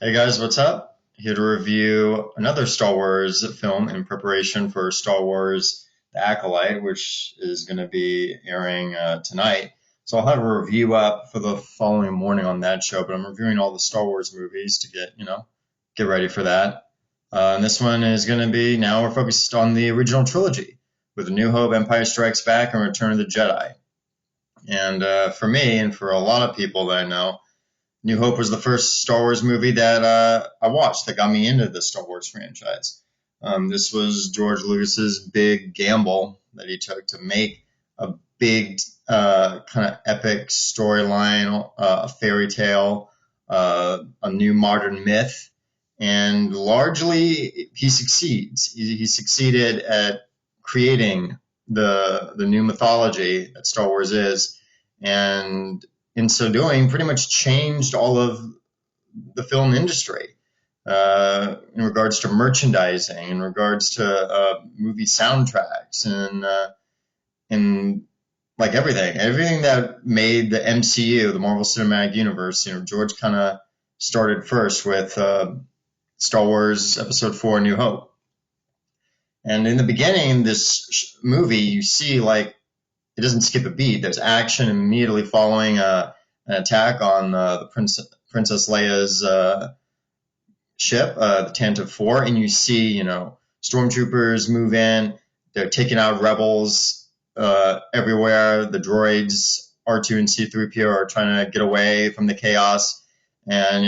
Hey guys, what's up? Here to review another Star Wars film in preparation for Star Wars The Acolyte, which is going to be airing tonight. So I'll have a review up for the following morning on that show, but I'm reviewing all the Star Wars movies to get ready for that. And this one is going to be, now we're focused on the original trilogy with A New Hope, Empire Strikes Back, and Return of the Jedi. And for me, and for a lot of people that I know, New Hope was the first Star Wars movie that I watched that got me into the Star Wars franchise. This was George Lucas's big gamble that he took to make a big kind of epic storyline, a fairy tale, a new modern myth, and largely he succeeds. He succeeded at creating the new mythology that Star Wars is, and in so doing, pretty much changed all of the film industry in regards to merchandising, in regards to movie soundtracks, and like everything that made the MCU, the Marvel Cinematic Universe. George kind of started first with Star Wars Episode 4: A New Hope. And in the beginning, this movie, you see like it doesn't skip a beat. There's action immediately following an attack on the Princess Leia's ship, the Tantive 4, and you see, stormtroopers move in. They're taking out rebels everywhere. The droids R2 and C3PO are trying to get away from the chaos and,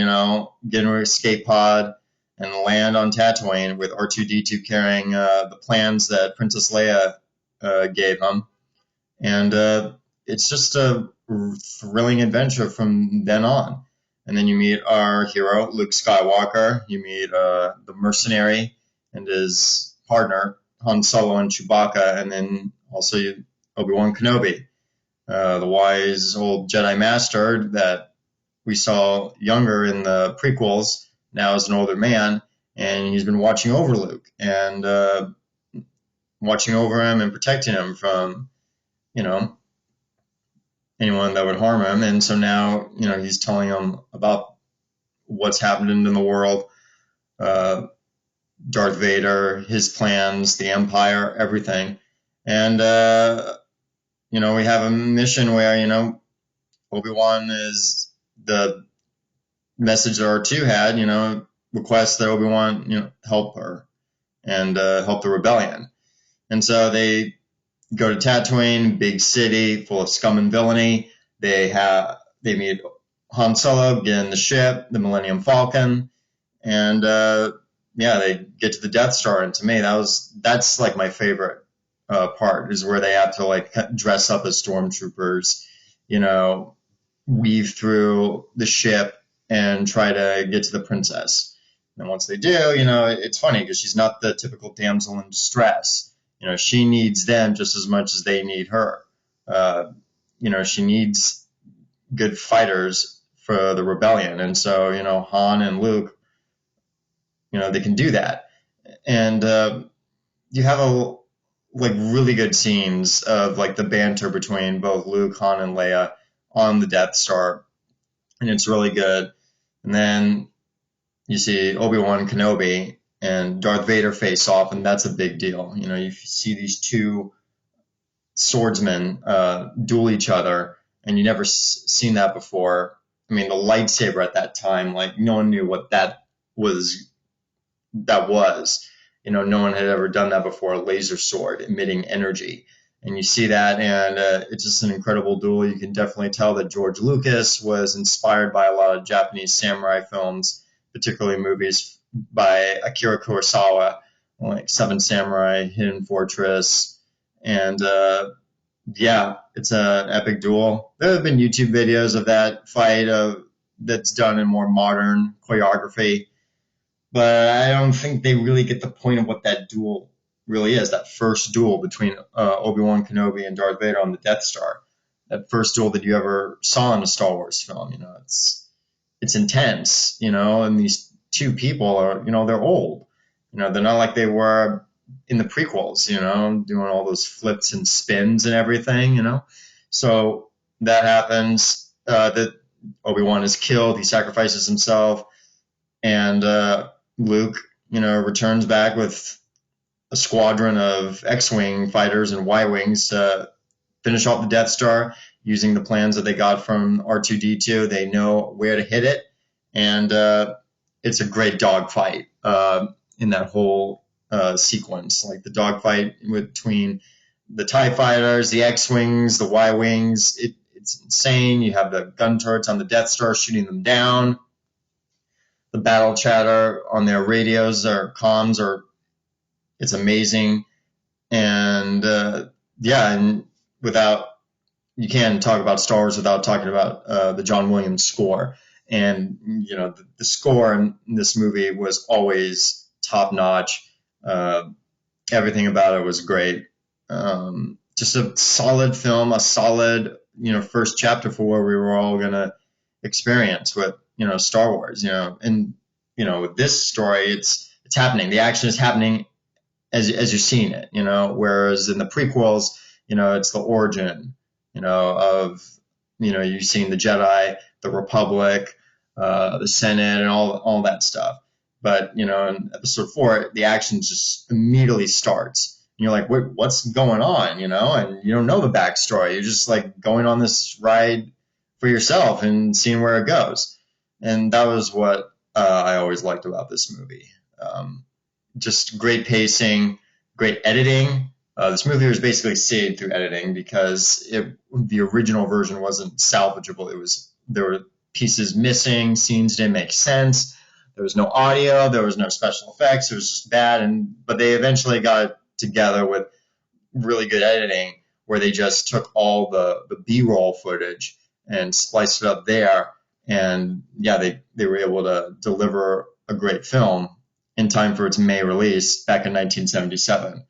get into an escape pod and land on Tatooine with R2-D2 carrying the plans that Princess Leia gave them. And it's just a thrilling adventure from then on. And then you meet our hero, Luke Skywalker. You meet the mercenary and his partner, Han Solo and Chewbacca. And then also Obi-Wan Kenobi, the wise old Jedi Master that we saw younger in the prequels, now as an older man. And he's been watching over Luke and watching over him and protecting him from anyone that would harm him. And so now, he's telling him about what's happening in the world, Darth Vader, his plans, the Empire, everything. And, we have a mission where, Obi-Wan is the message that R2 had, requests that Obi-Wan, help her and help the rebellion. And so they go to Tatooine, big city full of scum and villainy. They meet Han Solo, get in the ship, the Millennium Falcon, and they get to the Death Star. And to me, that's like my favorite part, is where they have to like dress up as stormtroopers, weave through the ship and try to get to the princess. And once they do, it's funny because she's not the typical damsel in distress. She needs them just as much as they need her. She needs good fighters for the rebellion. And so, Han and Luke, they can do that. And you have really good scenes of like the banter between both Luke, Han, and Leia on the Death Star. And it's really good. And then you see Obi-Wan Kenobi and Darth Vader face off, and that's a big deal. You see these two swordsmen duel each other, and you never seen that before. I mean, the lightsaber at that time, like no one knew what that was. No one had ever done that before. A laser sword emitting energy, and you see that, and it's just an incredible duel. You can definitely tell that George Lucas was inspired by a lot of Japanese samurai films, particularly movies by Akira Kurosawa, like Seven Samurai, Hidden Fortress, and it's an epic duel. There have been YouTube videos of that fight that's done in more modern choreography, but I don't think they really get the point of what that duel really is. That first duel between Obi-Wan Kenobi and Darth Vader on the Death Star, that first duel that you ever saw in a Star Wars film. It's intense, and these two people are, they're old. They're not like they were in the prequels, doing all those flips and spins and everything, So that happens, that Obi-Wan is killed, he sacrifices himself, and Luke, returns back with a squadron of X-wing fighters and Y-wings to finish off the Death Star using the plans that they got from R2-D2. They know where to hit it, and it's a great dogfight in that whole sequence. Like the dogfight between the TIE fighters, the X-wings, the Y-wings, it's insane. You have the gun turrets on the Death Star shooting them down. The battle chatter on their radios or comms it's amazing. And and you can't talk about Star Wars without talking about the John Williams score. And the score in this movie was always top notch. Everything about it was great. Just a solid film, a solid first chapter for what we were all gonna experience with Star Wars. And with this story, it's happening. The action is happening as you're seeing it. Whereas in the prequels, it's the origin, of you've seen the Jedi, the Republic, the Senate, and all that stuff. But in episode 4, the action just immediately starts. And you're like, what's going on? And you don't know the backstory. You're just like going on this ride for yourself and seeing where it goes. And that was what I always liked about this movie. Just great pacing, great editing. This movie was basically saved through editing because the original version wasn't salvageable. There were pieces missing, scenes didn't make sense. There was no audio, there was no special effects. It was just bad. But they eventually got it together with really good editing, where they just took all the B-roll footage and spliced it up there. And they were able to deliver a great film in time for its May release back in 1977.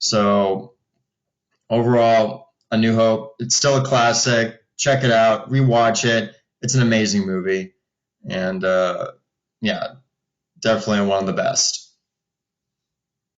So overall, A New Hope, it's still a classic. Check it out, rewatch it. It's an amazing movie. And definitely one of the best.